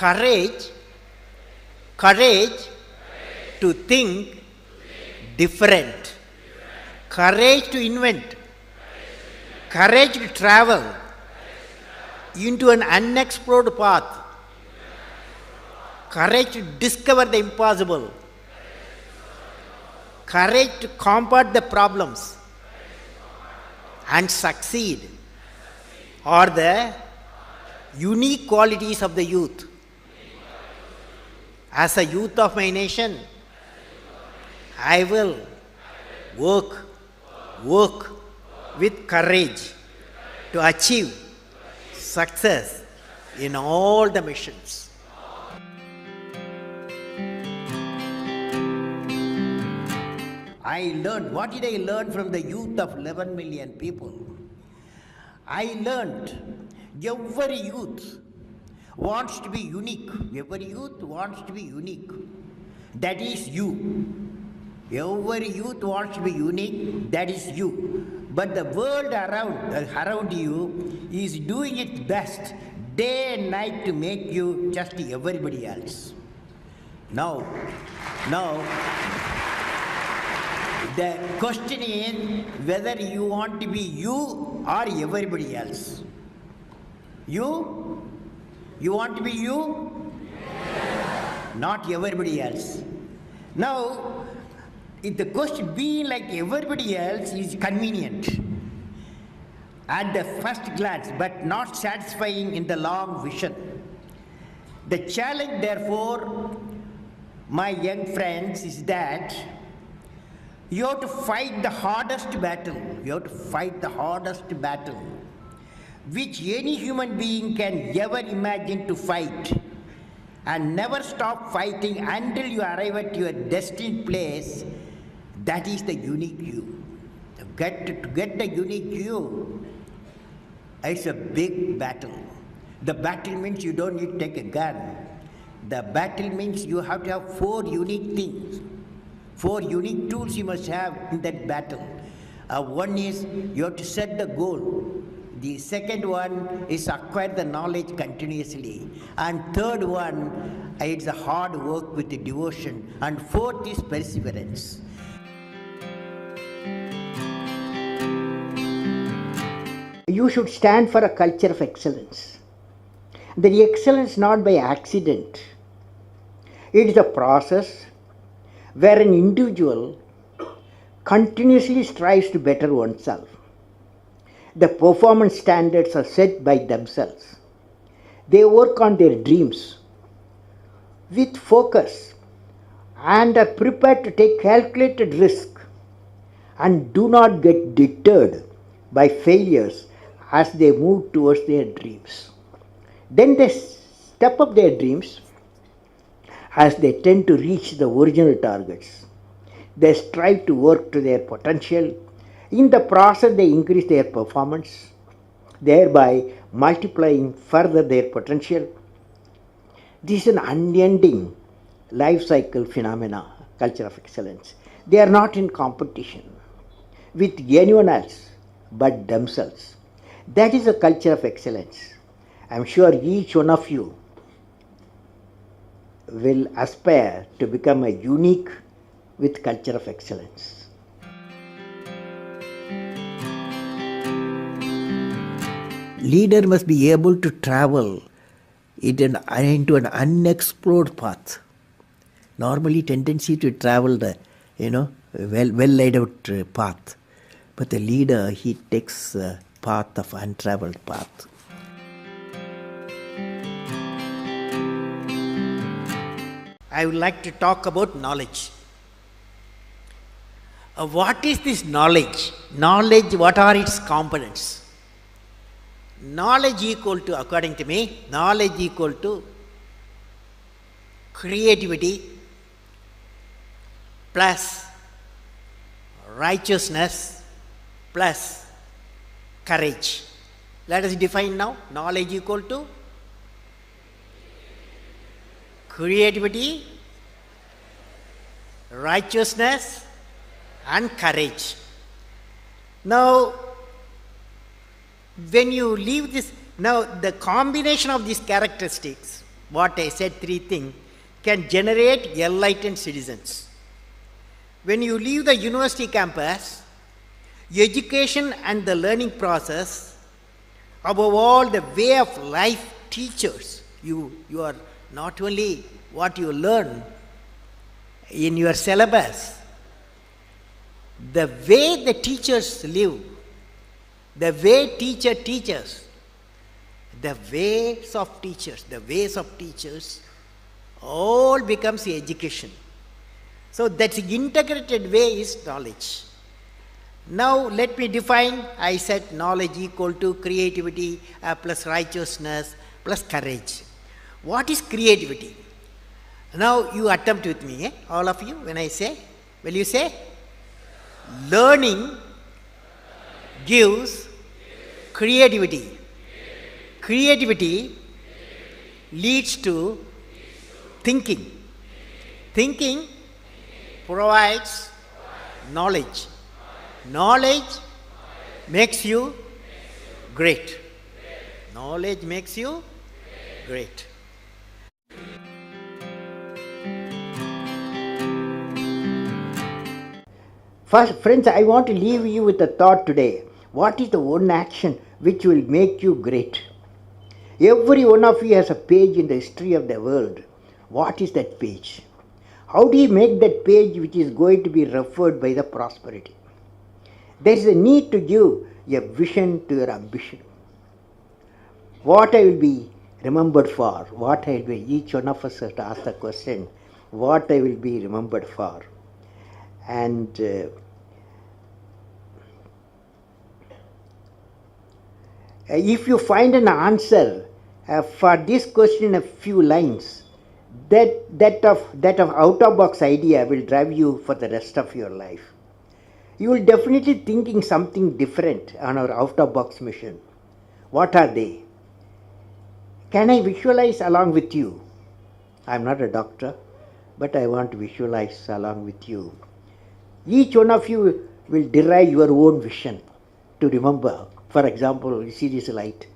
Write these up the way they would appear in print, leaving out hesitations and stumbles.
Courage, courage to think different, courage to invent, courage to travel into an unexplored path, courage to discover the impossible, courage to combat the problems and succeed are the unique qualities of the youth. As a youth of my nation, I will work with courage to achieve success in all the missions. What did I learn from the youth of 11 million people? I learned every youth wants to be unique. Every youth wants to be unique. That is you. Every youth wants to be unique. That is you. But the world around you is doing its best day and night to make you just everybody else. Now, the question is whether you want to be you or everybody else. You want to be you? Yes. Not everybody else. Now, if the question being like everybody else is convenient at the first glance, but not satisfying in the long vision. The challenge, therefore, my young friends, is that you have to fight the hardest battle. You have to fight the hardest battle which any human being can ever imagine to fight, and never stop fighting until you arrive at your destined place. That is the unique you. To get the unique you, it's a big battle. The battle means you don't need to take a gun. The battle means you have to have 4 unique things. 4 unique tools you must have in that battle. One is you have to set the goal. The second one is acquire the knowledge continuously. And third one, it's a hard work with the devotion. And fourth is perseverance. You should stand for a culture of excellence. The excellence not by accident. It is a process where an individual continuously strives to better oneself. The performance standards are set by themselves. They work on their dreams with focus and are prepared to take calculated risk and do not get deterred by failures as they move towards their dreams. Then they step up their dreams as they tend to reach the original targets. They strive to work to their potential. In the process, they increase their performance, thereby multiplying further their potential. This is an unending life cycle phenomena, culture of excellence. They are not in competition with anyone else but themselves. That is a culture of excellence. I am sure each one of you will aspire to become a unique with culture of excellence. Leader must be able to travel into an unexplored path. Normally, tendency to travel the well laid out path, but the leader, he takes the path of untraveled path. I would like to talk about knowledge. What is this knowledge? Knowledge, what are its components? Knowledge equal to, according to me, knowledge equal to creativity plus righteousness plus courage. Let us define now. Knowledge equal to creativity, righteousness and courage. Now, when you leave this, now the combination of these characteristics what I said, three things, can generate enlightened citizens. When you leave the university campus, education and the learning process, above all the way of life teachers, you are not only what you learn in your syllabus, the way the teachers live, the way teacher teaches, the ways of teachers, all becomes education. So that integrated way is knowledge. Now let me define. I said knowledge equal to creativity plus righteousness plus courage. What is creativity? Now you attempt with me, all of you, when I say. Will you say? Learning gives creativity. Creativity leads to thinking. Thinking provides knowledge. Knowledge makes you great. Knowledge makes you great. First, friends, I want to leave you with a thought today. What is the one action which will make you great? Every one of you has a page in the history of the world. What is that page? How do you make that page which is going to be referred by the prosperity? There is a need to give a vision to your ambition. What I will be remembered for? What I will be? Each one of us has to ask the question, what I will be remembered for? And if you find an answer for this question in a few lines, that of out of box idea will drive you for the rest of your life. You will definitely thinking something different on our out of box mission. What are they? Can I visualize along with you? I am not a doctor, but I want to visualize along with you. Each one of you will derive your own vision to remember. For example, you see this light.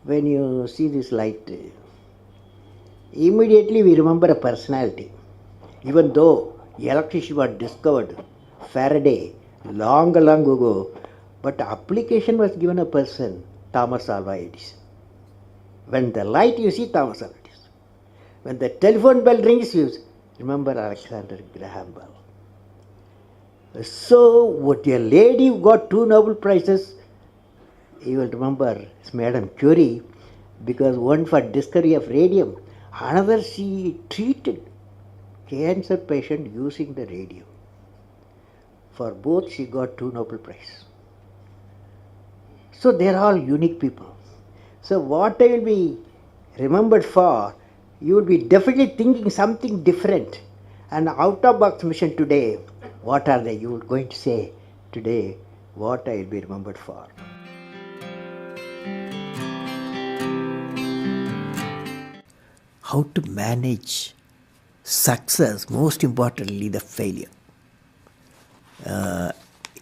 When you see this light, immediately we remember a personality. Even though electricity was discovered, Faraday, long ago, but the application was given a person, Thomas Alva Edison. When the light you see Thomas Alva Edison. When the telephone bell rings, you remember Alexander Graham Bell. So, what a lady who got 2 Nobel Prizes, you will remember Madame Curie, because one for discovery of radium, another she treated cancer patient using the radium. For both she got 2 Nobel Prizes. So they are all unique people. So what I will be remembered for, you will be definitely thinking something different. And out of box mission today, what are they? You are going to say today what I will be remembered for. How to manage success, most importantly the failure.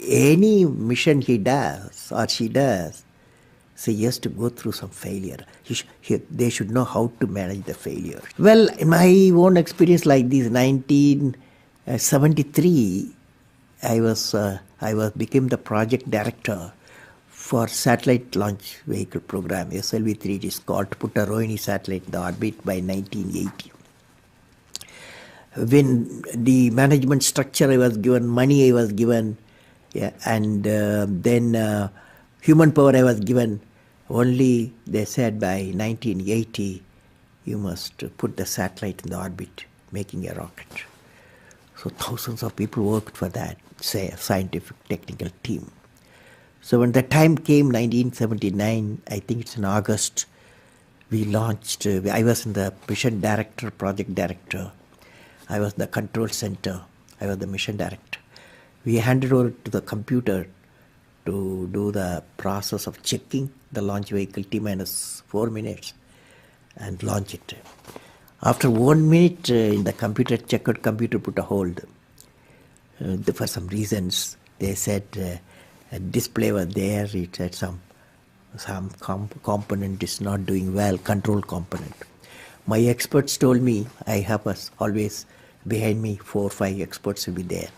Any mission he does or she does, so he has to go through some failure. They should know how to manage the failure. Well, in my own experience like this, 1973, I became the project director for satellite launch vehicle program, SLV-3. It is called to put a Rohini satellite in the orbit by 1980. When the management structure I was given, money I was given, and then human power I was given, only they said by 1980 you must put the satellite in the orbit, making a rocket. So thousands of people worked for that, say a scientific technical team. So when the time came, 1979, I think it's in August, we launched, I was in the mission director, project director. I was the control center. I was the mission director. We handed over to the computer to do the process of checking the launch vehicle T-minus 4 minutes and launch it. After 1 minute in the computer, checkout computer put a hold. For some reasons, they said a display was there, it had some some component is not doing well, control component. My experts told me, I have always behind me 4 or 5 experts will be there.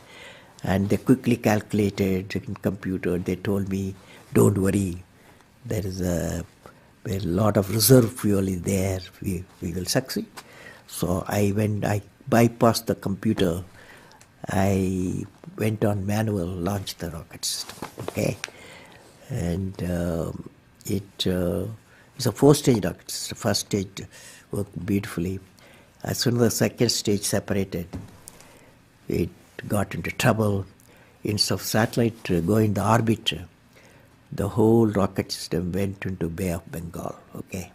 And they quickly calculated in computer, they told me, don't worry, there is a lot of reserve fuel is there, we will succeed. So I bypassed the computer, I went on manual, launched the rocket system, okay? And it's a 4-stage rocket system. First stage worked beautifully. As soon as the second stage separated, it got into trouble. Instead of satellite going to orbit, the whole rocket system went into Bay of Bengal, okay?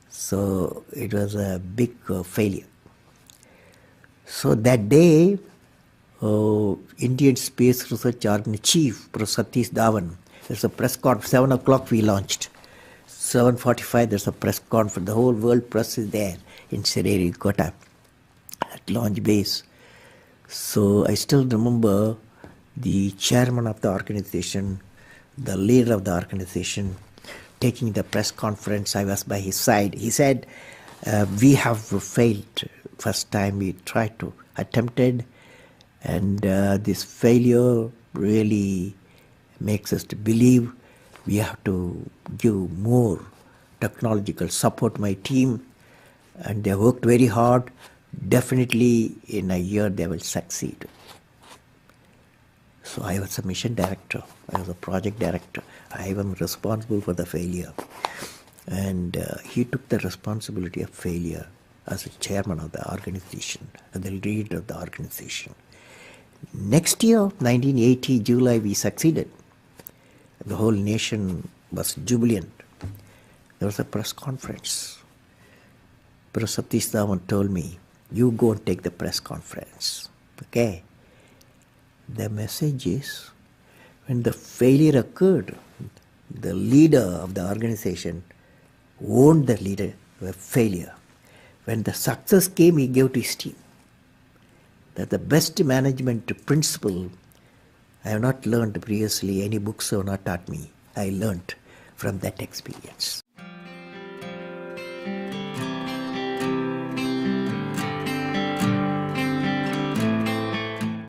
So it was a big failure. So that day, Indian Space Research Organization Chief, Professor Satish Dhawan, there's a press conference, 7 o'clock we launched. 7:45 there's a press conference, the whole world press is there in Sririkota at launch base. So I still remember the chairman of the organization, the leader of the organization, taking the press conference. I was by his side. He said, we have failed. First time we tried to attempted, and this failure really makes us to believe we have to give more technological support my team, and they worked very hard. Definitely in a year they will succeed. So I was a mission director, I was a project director, I am responsible for the failure. And he took the responsibility of failure as a chairman of the organization, and the leader of the organization. Next year, 1980, July, we succeeded. The whole nation was jubilant. There was a press conference. Professor Satish Dhawan told me, you go and take the press conference, okay? The message is, when the failure occurred, the leader of the organization owned the leader of failure. When the success came, he gave to his team. That's the best management principle I have not learned previously. Any books have not taught me. I learned from that experience.